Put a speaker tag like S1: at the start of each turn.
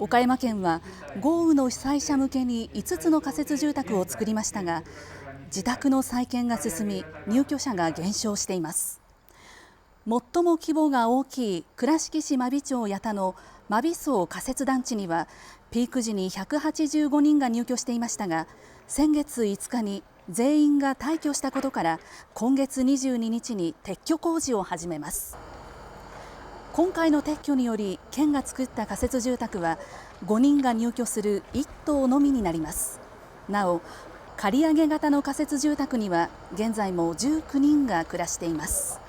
S1: 岡山県は豪雨の被災者向けに5つの仮設住宅を作りましたが、自宅の再建が進み入居者が減少しています。最も規模が大きい倉敷市真備町矢田の真備荘仮設団地にはピーク時に185人が入居していましたが、先月5日に全員が退去したことから今月22日に撤去工事を始めます。今回の撤去により県が作った仮設住宅は5人が入居する1棟のみになります。なお、借り上げ型の仮設住宅には現在も19人が暮らしています。